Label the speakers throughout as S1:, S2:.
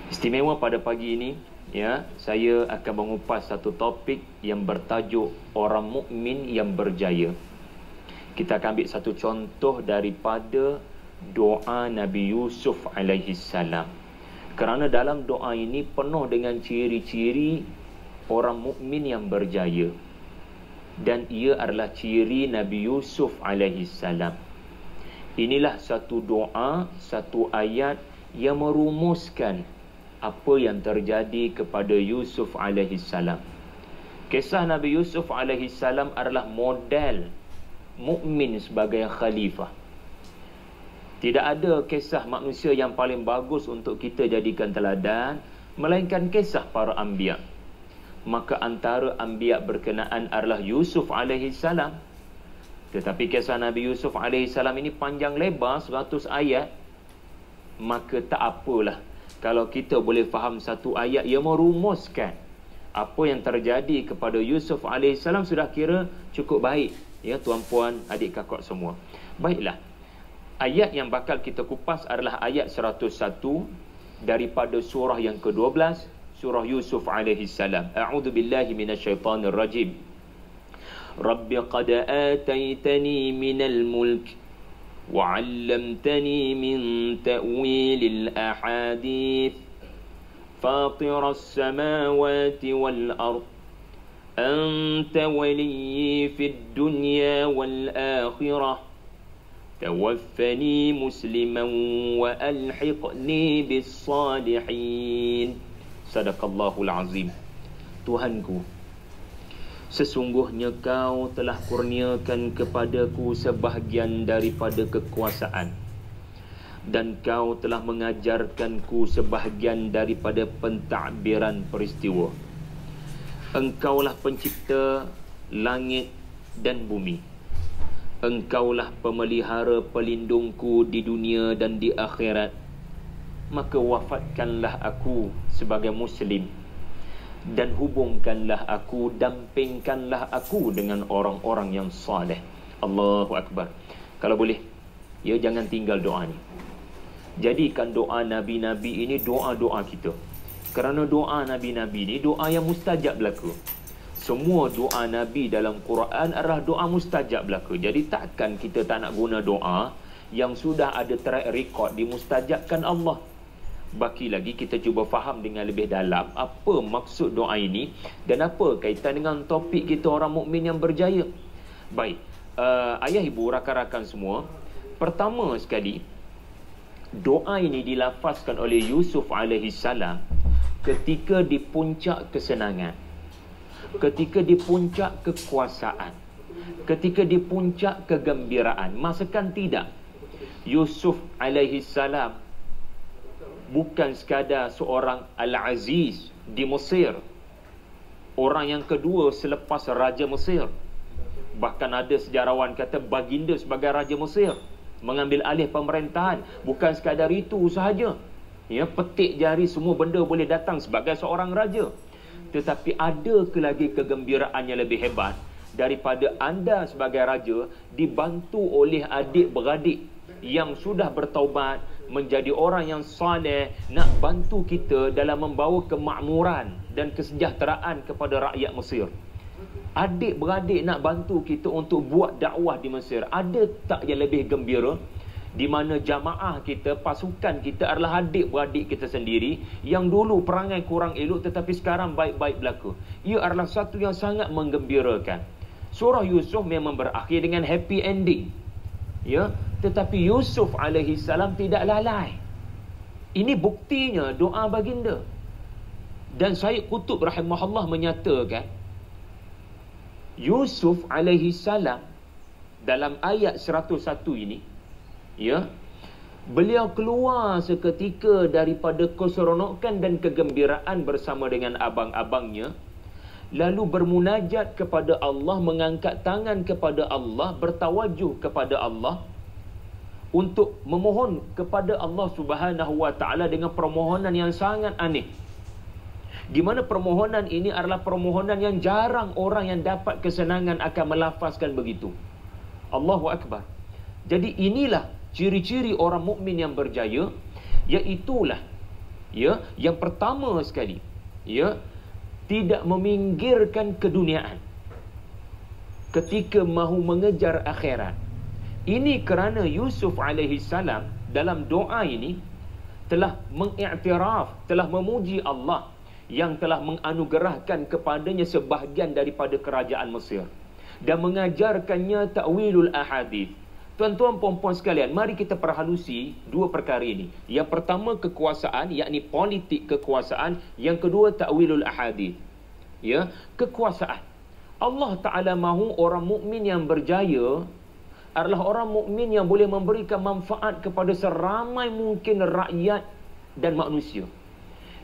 S1: Istimewa pada pagi ini, ya, saya akan mengupas satu topik yang bertajuk orang mukmin yang berjaya. Kita akan ambil satu contoh daripada doa Nabi Yusuf alaihi salam. Kerana dalam doa ini penuh dengan ciri-ciri orang mukmin yang berjaya. Dan ia adalah ciri Nabi Yusuf alaihi salam. Inilah satu doa, satu ayat yang merumuskan apa yang terjadi kepada Yusuf alaihi salam. Kisah Nabi Yusuf alaihi salam adalah model mukmin sebagai khalifah. Tidak ada kisah manusia yang paling bagus untuk kita jadikan teladan melainkan kisah para anbiya. Maka antara anbiya berkenaan adalah Yusuf alaihi salam. Tetapi kisah Nabi Yusuf alaihi salam ini panjang lebar 100 ayat. Maka tak apalah kalau kita boleh faham satu ayat yang merumuskan apa yang terjadi kepada Yusuf alaihi salam, sudah kira cukup baik, ya tuan-puan, adik kakak semua. Baiklah. Ayat yang bakal kita kupas adalah ayat 101 daripada surah yang ke-12, surah Yusuf alaihi salam. A'udzu billahi minasyaitonir rajim. Rabbi qad ataitani minal mulk wa 'allamtani min ta'wilil ahadits fatiras samawati wal ard anta waliyyi fid dunya wal akhirah tawaffani musliman wa alhiqni bis salihin. Sadaqallahul azim. Tuhanku, sesungguhnya kau telah kurniakan kepadaku sebahagian daripada kekuasaan, dan kau telah mengajarkanku sebahagian daripada pentadbiran peristiwa. Engkaulah pencipta langit dan bumi. Engkaulah pemelihara pelindungku di dunia dan di akhirat. Maka wafatkanlah aku sebagai muslim, dan hubungkanlah aku, dampingkanlah aku dengan orang-orang yang saleh. Allahu Akbar. Kalau boleh, ya, jangan tinggal doa ni. Jadikan doa Nabi-Nabi ini doa-doa kita. Kerana doa Nabi-Nabi ini doa yang mustajab belaka. Semua doa Nabi dalam Quran adalah doa mustajab belaka. Jadi takkan kita tak nak guna doa yang sudah ada track record dimustajabkan Allah. Baki lagi kita cuba faham dengan lebih dalam apa maksud doa ini dan apa kaitan dengan topik kita orang mukmin yang berjaya. Baik, ayah ibu, rakan-rakan semua, pertama sekali, doa ini dilafazkan oleh Yusuf alaihi salam ketika di puncak kesenangan, ketika di puncak kekuasaan, ketika di puncak kegembiraan. Masakan tidak, Yusuf alaihi salam bukan sekadar seorang Al-Aziz di Mesir, orang yang kedua selepas Raja Mesir. Bahkan ada sejarawan kata baginda sebagai Raja Mesir, mengambil alih pemerintahan. Bukan sekadar itu sahaja, ya, petik jari semua benda boleh datang sebagai seorang raja. Tetapi ada ke lagi kegembiraan yang lebih hebat daripada anda sebagai raja dibantu oleh adik-beradik yang sudah bertaubat, menjadi orang yang saleh, nak bantu kita dalam membawa kemakmuran dan kesejahteraan kepada rakyat Mesir. Adik-beradik nak bantu kita untuk buat dakwah di Mesir. Ada tak yang lebih gembira? Di mana jamaah kita, pasukan kita adalah adik-beradik kita sendiri yang dulu perangai kurang elok tetapi sekarang baik-baik berlaku. Ia adalah satu yang sangat menggembirakan. Surah Yusuf memang berakhir dengan happy ending, ya, tetapi Yusuf alaihi salam tidak lalai. Ini buktinya doa baginda. Dan Syed Qutb rahimahullah menyatakan Yusuf alaihi salam dalam ayat 101 ini, ya, beliau keluar seketika daripada keseronokan dan kegembiraan bersama dengan abang-abangnya, lalu bermunajat kepada Allah, mengangkat tangan kepada Allah, bertawajuh kepada Allah untuk memohon kepada Allah Subhanahu wa taala dengan permohonan yang sangat aneh. Di mana permohonan ini adalah permohonan yang jarang orang yang dapat kesenangan akan melafazkan begitu. Allahu Akbar. Jadi inilah ciri-ciri orang mukmin yang berjaya, iaitulah, Ya, yang pertama sekali, ya, tidak meminggirkan keduniaan ketika mahu mengejar akhirat. Ini kerana Yusuf alaihi salam dalam doa ini telah mengiktiraf, telah memuji Allah yang telah menganugerahkan kepadanya sebahagian daripada kerajaan Mesir dan mengajarkannya ta'wilul ahadith. Tuan-tuan puan-puan sekalian, mari kita perhalusi dua perkara ini. Yang pertama kekuasaan, yakni politik kekuasaan. Yang kedua ta'wilul ahadith. Ya, kekuasaan. Allah Ta'ala mahu orang mukmin yang berjaya adalah orang mukmin yang boleh memberikan manfaat kepada seramai mungkin rakyat dan manusia.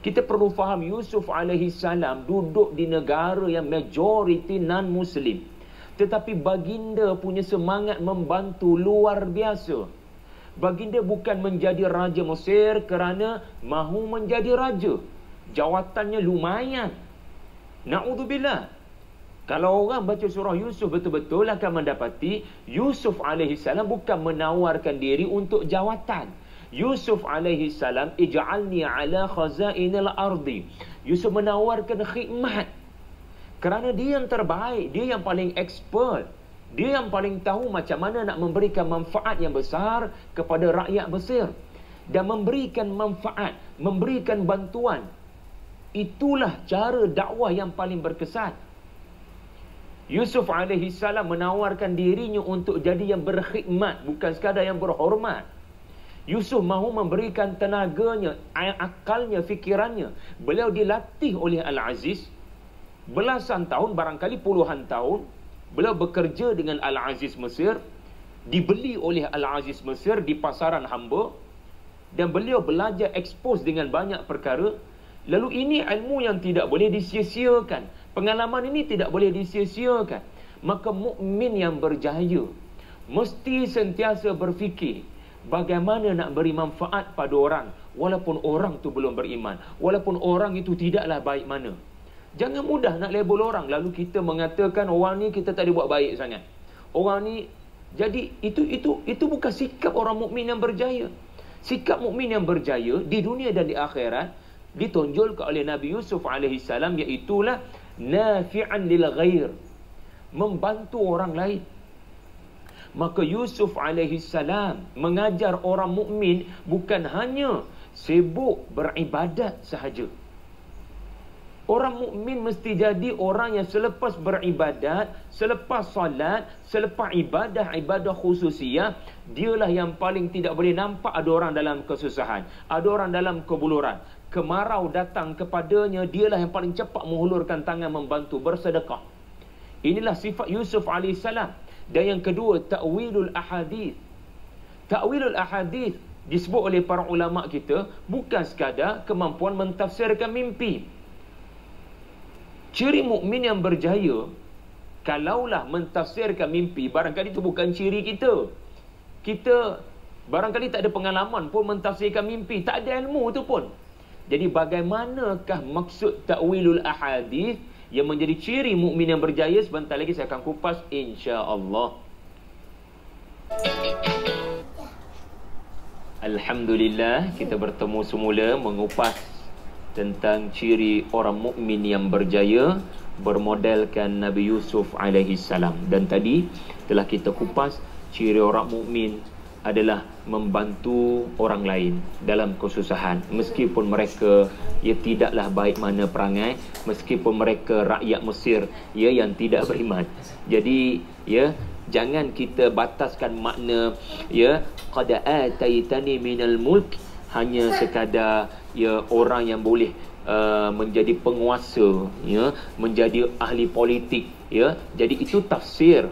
S1: Kita perlu faham Yusuf alaihi salam duduk di negara yang majoriti non-Muslim. Tetapi baginda punya semangat membantu luar biasa. Baginda bukan menjadi Raja Mesir kerana mahu menjadi raja. Jawatannya lumayan. Na'udzubillah. Kalau orang baca surah Yusuf betul-betul akan mendapati Yusuf alaihi salam bukan menawarkan diri untuk jawatan. Yusuf alaihi salam, ij'alni ala khazainil ardi. Yusuf menawarkan khidmat. Kerana dia yang terbaik, dia yang paling expert, dia yang paling tahu macam mana nak memberikan manfaat yang besar kepada rakyat Mesir. Dan memberikan manfaat, memberikan bantuan. Itulah cara dakwah yang paling berkesan. Yusuf alaihi salam menawarkan dirinya untuk jadi yang berkhidmat, bukan sekadar yang berhormat. Yusuf mahu memberikan tenaganya, akalnya, fikirannya. Beliau dilatih oleh Al-Aziz belasan tahun, barangkali puluhan tahun. Beliau bekerja dengan Al-Aziz Mesir, dibeli oleh Al-Aziz Mesir di pasaran hamba, dan beliau belajar expose dengan banyak perkara. Lalu ini ilmu yang tidak boleh disia-siakan. Pengalaman ini tidak boleh disia-siakan. Maka mukmin yang berjaya mesti sentiasa berfikir bagaimana nak beri manfaat pada orang, walaupun orang tu belum beriman, walaupun orang itu tidaklah baik mana. Jangan mudah nak label orang lalu kita mengatakan orang ni kita tak ada buat baik sangat. Orang ni, jadi itu bukan sikap orang mukmin yang berjaya. Sikap mukmin yang berjaya di dunia dan di akhirat ditonjolkan oleh Nabi Yusuf alaihi salam, iaitu nafi'an lil ghair, membantu orang lain. Maka Yusuf alaihi salam mengajar orang mukmin bukan hanya sibuk beribadat sahaja. Orang mukmin mesti jadi orang yang selepas beribadat, selepas solat, selepas ibadah khususiyah, dialah yang paling tidak boleh nampak ada orang dalam kesusahan, ada orang dalam kebuluran, kemarau datang kepadanya, dialah yang paling cepat menghulurkan tangan membantu, bersedekah. Inilah sifat Yusuf AS. Dan yang kedua, ta'wilul ahadith. Ta'wilul ahadith disebut oleh para ulama kita bukan sekadar kemampuan mentafsirkan mimpi. Ciri mukmin yang berjaya, kalaulah mentafsirkan mimpi, barangkali itu bukan ciri kita. Kita barangkali tak ada pengalaman pun mentafsirkan mimpi, tak ada ilmu tu pun. Jadi bagaimanakah maksud ta'wilul ahadith yang menjadi ciri mukmin yang berjaya? Sebentar lagi saya akan kupas, insya-Allah. Alhamdulillah, kita bertemu semula mengupas tentang ciri orang mukmin yang berjaya bermodelkan Nabi Yusuf alaihi salam. Dan tadi telah kita kupas ciri orang mukmin adalah membantu orang lain dalam kesusahan, meskipun mereka tidaklah baik mana perangai, meskipun mereka rakyat Mesir yang tidak beriman. Jadi jangan kita bataskan makna qad ataitani minal mulk hanya sekadar orang yang boleh menjadi penguasa, menjadi ahli politik, Jadi itu tafsir,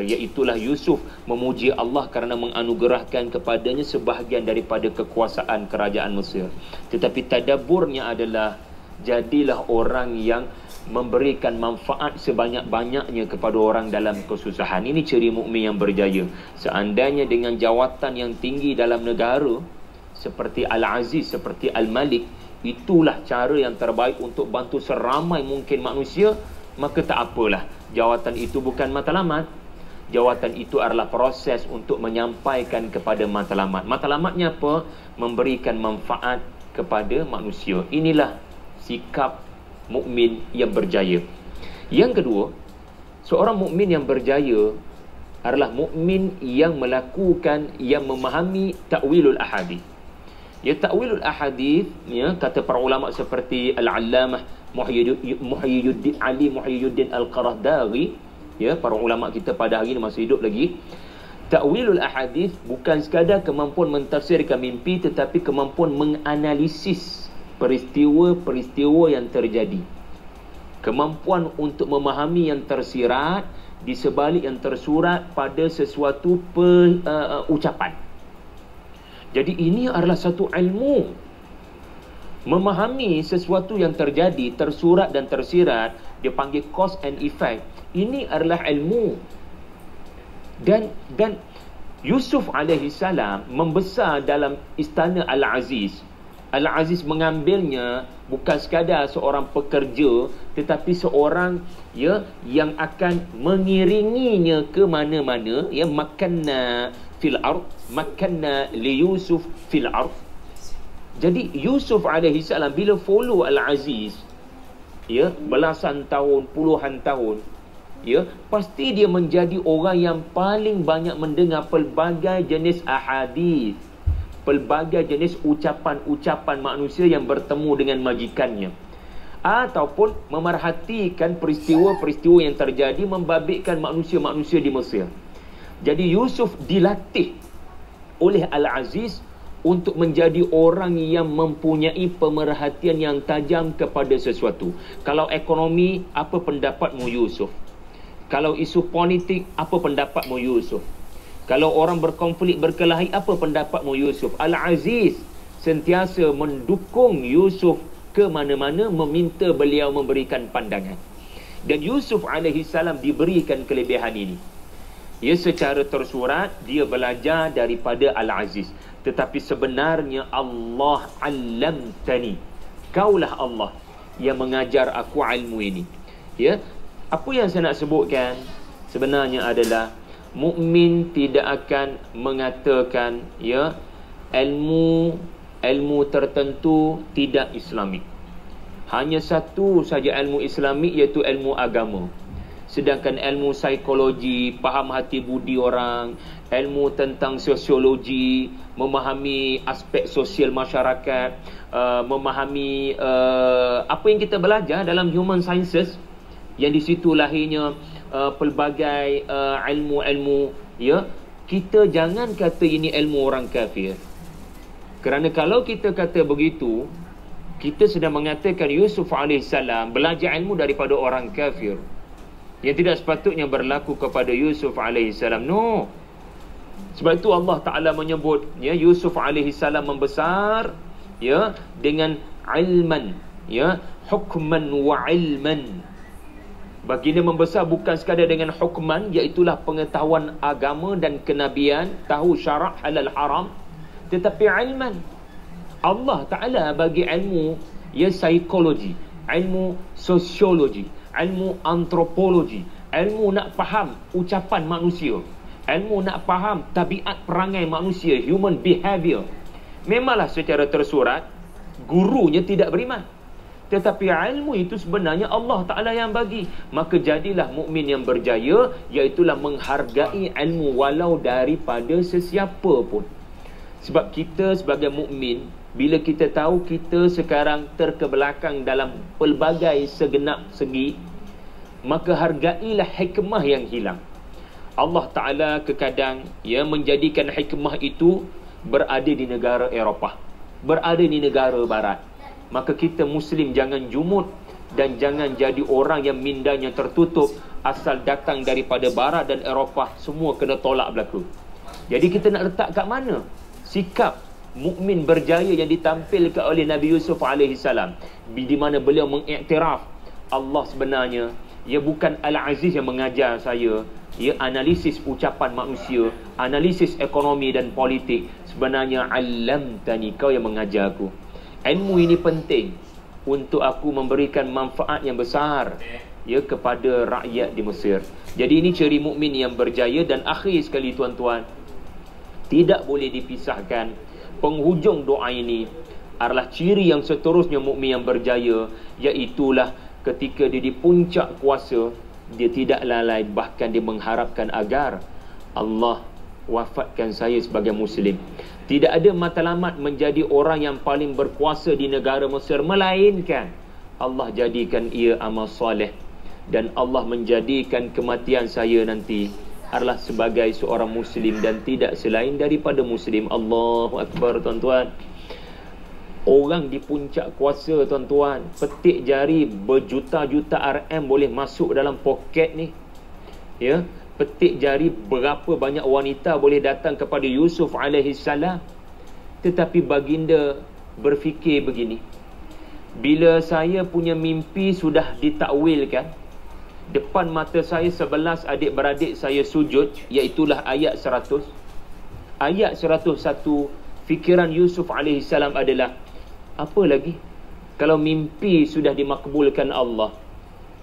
S1: iaitulah Yusuf memuji Allah kerana menganugerahkan kepadanya sebahagian daripada kekuasaan kerajaan Mesir. Tetapi tadabburnya adalah jadilah orang yang memberikan manfaat sebanyak-banyaknya kepada orang dalam kesusahan. Ini ciri mukmin yang berjaya. Seandainya dengan jawatan yang tinggi dalam negara seperti Al-Aziz, seperti Al-Malik, itulah cara yang terbaik untuk bantu seramai mungkin manusia, maka tak apalah. Jawatan itu bukan matlamat. Jawatan itu adalah proses untuk menyampaikan kepada matlamat. Matlamatnya apa? Memberikan manfaat kepada manusia. Inilah sikap mukmin yang berjaya. Yang kedua, seorang mukmin yang berjaya adalah mukmin yang melakukan, yang memahami ta'wilul ahadith. Ya, ta'wilul ahadith, ya, kata para ulama seperti Al-Allamah Muhyiddin Al-Qaradawi, ya, para ulama kita pada hari ini masih hidup lagi. Ta'wilul ahadith bukan sekadar kemampuan mentafsirkan mimpi, tetapi kemampuan menganalisis peristiwa-peristiwa yang terjadi. Kemampuan untuk memahami yang tersirat di sebalik yang tersurat pada sesuatu ucapan. Jadi ini adalah satu ilmu. Memahami sesuatu yang terjadi, tersurat dan tersirat, dia panggil cause and effect. Ini adalah ilmu. Dan Yusuf alaihi salam membesar dalam istana Al-Aziz. Al-Aziz mengambilnya bukan sekadar seorang pekerja, tetapi seorang, ya, yang akan mengiringinya ke mana-mana, ya, makanna fil ard, makanna li Yusuf fil ard. Jadi Yusuf alaihi salam bila follow Al-Aziz, ya, belasan tahun, puluhan tahun, ya, pasti dia menjadi orang yang paling banyak mendengar pelbagai jenis ahadith, pelbagai jenis ucapan-ucapan manusia yang bertemu dengan majikannya, ataupun memerhatikan peristiwa-peristiwa yang terjadi membabitkan manusia-manusia di Mesir. Jadi Yusuf dilatih oleh Al-Aziz untuk menjadi orang yang mempunyai pemerhatian yang tajam kepada sesuatu. Kalau ekonomi, apa pendapatmu Yusuf? Kalau isu politik, apa pendapatmu Yusuf? Kalau orang berkonflik, berkelahi, apa pendapatmu Yusuf? Al-Aziz sentiasa mendukung Yusuf ke mana-mana, meminta beliau memberikan pandangan. Dan Yusuf alaihi salam diberikan kelebihan ini. Ya, secara tersurat dia belajar daripada Al-Aziz. Tetapi sebenarnya Allah allamtani. Kaulah Allah yang mengajar aku ilmu ini. Ya, apa yang saya nak sebutkan sebenarnya adalah mukmin tidak akan mengatakan, ya, ilmu tertentu tidak Islamik. Hanya satu saja ilmu Islamik, iaitu ilmu agama. Sedangkan ilmu psikologi, faham hati budi orang, ilmu tentang sosiologi, memahami aspek sosial masyarakat, memahami apa yang kita belajar dalam human sciences, yang di situ lahirnya pelbagai ilmu-ilmu, ya, kita jangan kata ini ilmu orang kafir. Kerana kalau kita kata begitu, kita sedang mengatakan Yusuf AS belajar ilmu daripada orang kafir, yang tidak sepatutnya berlaku kepada Yusuf AS. No. Sebab itu Allah Ta'ala menyebut, ya, Yusuf AS membesar, ya, dengan ilman, ya, hukman wa ilman. Baginda membesar bukan sekadar dengan hukman, iaitulah pengetahuan agama dan kenabian, tahu syarak halal haram, tetapi ilman. Allah Ta'ala bagi ilmu, ya, psikologi, ilmu sosiologi, ilmu antropologi, ilmu nak faham ucapan manusia, ilmu nak faham tabiat perangai manusia, human behavior. Memanglah secara tersurat gurunya tidak beriman, tetapi ilmu itu sebenarnya Allah Ta'ala yang bagi. Maka jadilah mukmin yang berjaya, iaitulah menghargai ilmu walau daripada sesiapa pun. Sebab kita sebagai mukmin, bila kita tahu kita sekarang terkebelakang dalam pelbagai segenap segi, maka hargailah hikmah yang hilang. Allah Ta'ala kekadang, ya, menjadikan hikmah itu berada di negara Eropah, berada di negara Barat. Maka kita Muslim jangan jumut dan jangan jadi orang yang mindanya tertutup, asal datang daripada Barat dan Eropah, semua kena tolak berlaku. Jadi kita nak letak kat mana sikap mukmin berjaya yang ditampilkan oleh Nabi Yusuf AS, di mana beliau mengiktiraf Allah sebenarnya, ya, bukan Al-Aziz yang mengajar saya, ya, analisis ucapan manusia, analisis ekonomi dan politik. Sebenarnya allamtani, kau yang mengajar aku. Ilmu ini penting untuk aku memberikan manfaat yang besar, ya, kepada rakyat di Mesir. Jadi ini ciri mukmin yang berjaya. Dan akhir sekali tuan-tuan, tidak boleh dipisahkan penghujung doa ini adalah ciri yang seterusnya mukmin yang berjaya, iaitulah ketika dia di puncak kuasa, dia tidak lalai, bahkan dia mengharapkan agar Allah wafatkan saya sebagai muslim. Tidak ada matlamat menjadi orang yang paling berkuasa di negara Mesir, melainkan Allah jadikan ia amal soleh, dan Allah menjadikan kematian saya nanti adalah sebagai seorang muslim dan tidak selain daripada muslim. Allahu Akbar, tuan-tuan. Orang di puncak kuasa, tuan-tuan, petik jari berjuta-juta RM boleh masuk dalam poket ni. Ya, petik jari berapa banyak wanita boleh datang kepada Yusuf alaihi salam. Tetapi baginda berfikir begini, bila saya punya mimpi sudah ditakwilkan, depan mata saya 11 adik-beradik saya sujud, iaitulah ayat 100. Ayat 101, fikiran Yusuf alaihi salam adalah, apa lagi kalau mimpi sudah dimakbulkan Allah,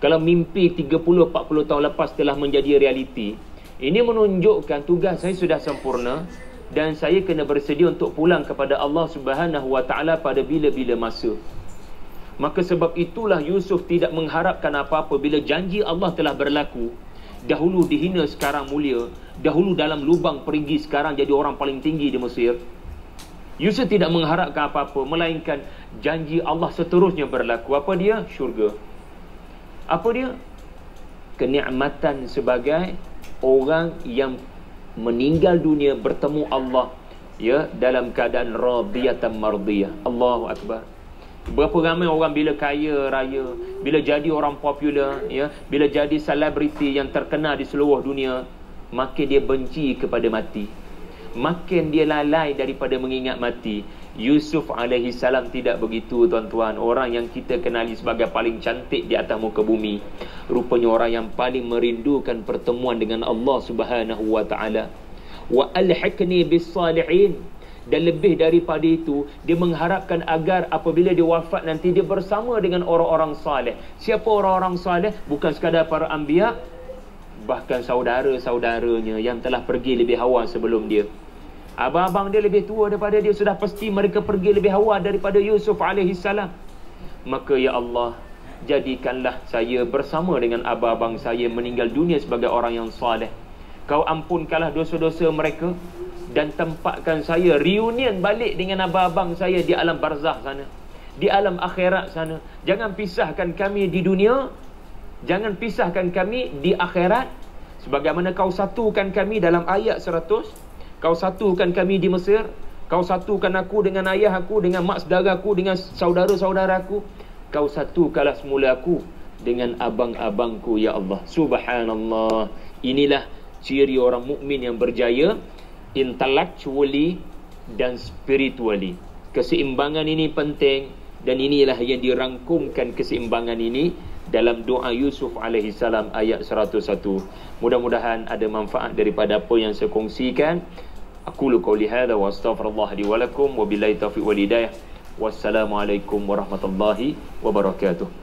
S1: kalau mimpi 30-40 tahun lepas telah menjadi realiti. Ini menunjukkan tugas saya sudah sempurna dan saya kena bersedia untuk pulang kepada Allah Subhanahu wa taala pada bila-bila masa. Maka sebab itulah Yusuf tidak mengharapkan apa-apa bila janji Allah telah berlaku. Dahulu dihina, sekarang mulia. Dahulu dalam lubang perigi, sekarang jadi orang paling tinggi di Mesir. Yusuf tidak mengharapkan apa-apa, melainkan janji Allah seterusnya berlaku. Apa dia? Syurga. Apa dia? Kenikmatan sebagai orang yang meninggal dunia bertemu Allah, ya, dalam keadaan radiyatan mardiyah. Allahu Akbar. Berapa ramai orang bila kaya raya, bila jadi orang popular, ya, bila jadi selebriti yang terkenal di seluruh dunia, makin dia benci kepada mati, makin dia lalai daripada mengingat mati. Yusuf alaihi salam tidak begitu, tuan-tuan. Orang yang kita kenali sebagai paling cantik di atas muka bumi, rupanya orang yang paling merindukan pertemuan dengan Allah Subhanahu wa taala. Wa alhiqni bis salihin. Dan lebih daripada itu, dia mengharapkan agar apabila dia wafat nanti, dia bersama dengan orang-orang saleh. Siapa orang-orang saleh? Bukan sekadar para anbiya, bahkan saudara-saudaranya yang telah pergi lebih awal sebelum dia. Abang-abang dia lebih tua daripada dia, sudah pasti mereka pergi lebih awal daripada Yusuf alaihi salam. Maka ya Allah, jadikanlah saya bersama dengan abang-abang saya meninggal dunia sebagai orang yang saleh. Kau ampunkanlah dosa-dosa mereka dan tempatkan saya reunion balik dengan abang-abang saya di alam barzah sana, di alam akhirat sana. Jangan pisahkan kami di dunia, jangan pisahkan kami di akhirat. Sebagaimana kau satukan kami dalam ayat 100, kau satukan kami di Mesir, kau satukan aku dengan ayah aku, dengan mak saudaraku, dengan saudara-saudaraku. Kau satukanlah semula aku dengan abang-abangku, ya Allah. Subhanallah. Inilah ciri orang mukmin yang berjaya, intellectually dan spiritually. Keseimbangan ini penting, dan inilah yang dirangkumkan keseimbangan ini dalam doa Yusuf alaihi salam ayat 101. Mudah-mudahan ada manfaat daripada apa yang saya kongsikan. Aqulu qouli hadza wa astaghfirullah li wa lakum wa billahi taufiq wal hidayah. Wassalamualaikum warahmatullahi wabarakatuh.